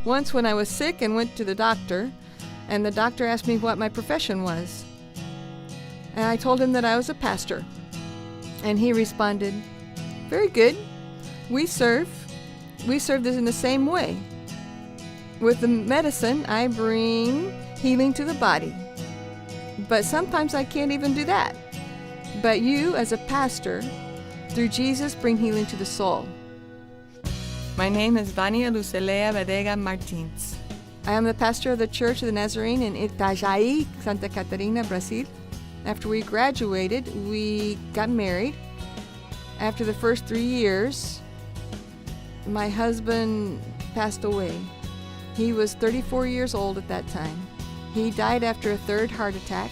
Once when I was sick and went to the doctor, and the doctor asked me what my profession was. And I told him that I was a pastor. And he responded, "Very good. We serve this in the same way. With the medicine, I bring healing to the body. But sometimes I can't even do that. But you, as a pastor, through Jesus, bring healing to the soul." My name is Vania Lucelea Badega Martins. I am the pastor of the Church of the Nazarene in Itajaí, Santa Catarina, Brazil. After we graduated, we got married. After the first 3 years, my husband passed away. He was 34 years old at that time. He died after a third heart attack.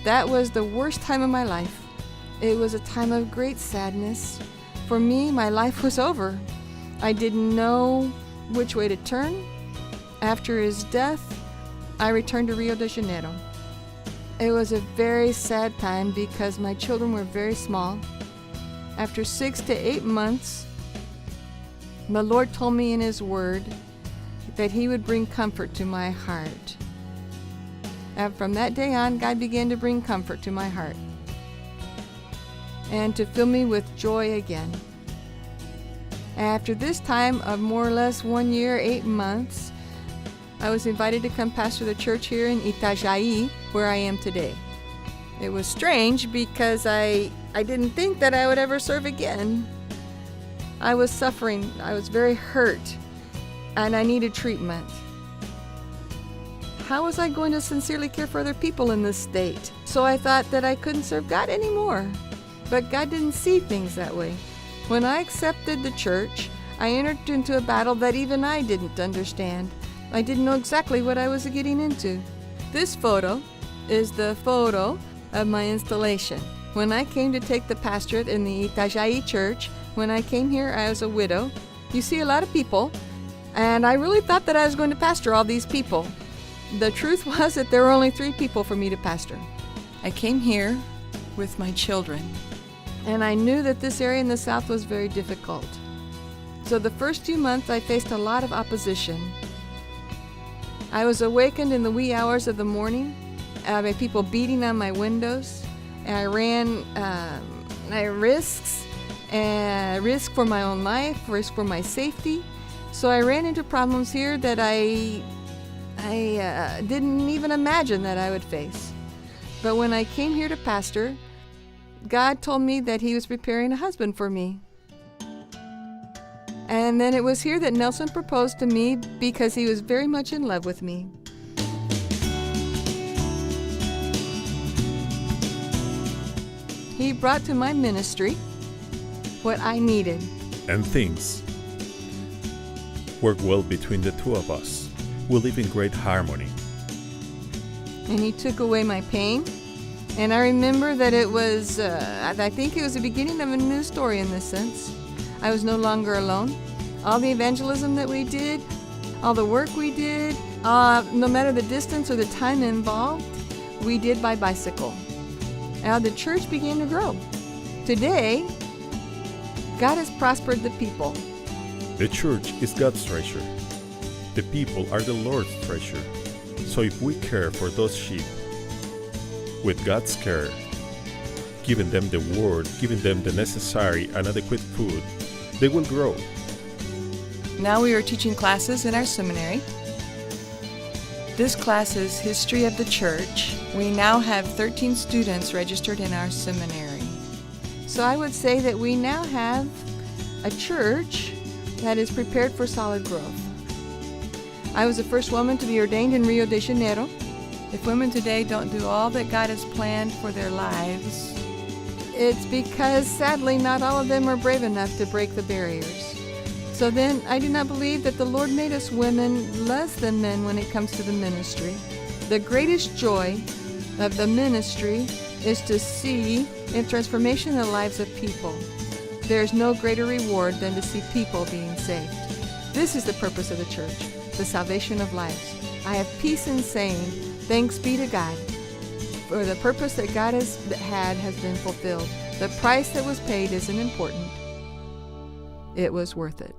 That was the worst time of my life. It was a time of great sadness. For me, my life was over. I didn't know which way to turn. After his death, I returned to Rio de Janeiro. It was a very sad time because my children were very small. After 6 to 8 months, the Lord told me in His Word that He would bring comfort to my heart. And from that day on, God began to bring comfort to my heart and to fill me with joy again. After this time of more or less 1 year, 8 months, I was invited to come pastor the church here in Itajaí, where I am today. It was strange because I didn't think that I would ever serve again. I was suffering. I was very hurt, and I needed treatment. How was I going to sincerely care for other people in this state? So I thought that I couldn't serve God anymore. But God didn't see things that way. When I accepted the church, I entered into a battle that even I didn't understand. I didn't know exactly what I was getting into. This photo is the photo of my installation. When I came to take the pastorate in the Itajaí church, when I came here, I was a widow. You see a lot of people, and I really thought that I was going to pastor all these people. The truth was that there were only 3 people for me to pastor. I came here with my children, and I knew that this area in the south was very difficult. So the first few months I faced a lot of opposition. I was awakened in the wee hours of the morning by people beating on my windows. And I ran risks for my own life, risk for my safety. So I ran into problems here that I didn't even imagine that I would face. But when I came here to pastor, God told me that He was preparing a husband for me. And then it was here that Nelson proposed to me because he was very much in love with me. He brought to my ministry what I needed. And things work well between the two of us. We live in great harmony. And He took away my pain. And I remember that it was, I think it was the beginning of a new story in this sense. I was no longer alone. All the evangelism that we did, all the work we did, no matter the distance or the time involved, we did by bicycle. And the church began to grow. Today, God has prospered the people. The church is God's treasure. The people are the Lord's treasure. So if we care for those sheep, with God's care, giving them the word, giving them the necessary and adequate food, they will grow. Now we are teaching classes in our seminary. This class is History of the Church. We now have 13 students registered in our seminary. So I would say that we now have a church that is prepared for solid growth. I was the first woman to be ordained in Rio de Janeiro. If women today don't do all that God has planned for their lives, it's because, sadly, not all of them are brave enough to break the barriers. So then, I do not believe that the Lord made us women less than men when it comes to the ministry. The greatest joy of the ministry is to see a transformation in the lives of people. There is no greater reward than to see people being saved. This is the purpose of the church, the salvation of lives. I have peace in saying, thanks be to God, for the purpose that God has been fulfilled. The price that was paid isn't important. It was worth it.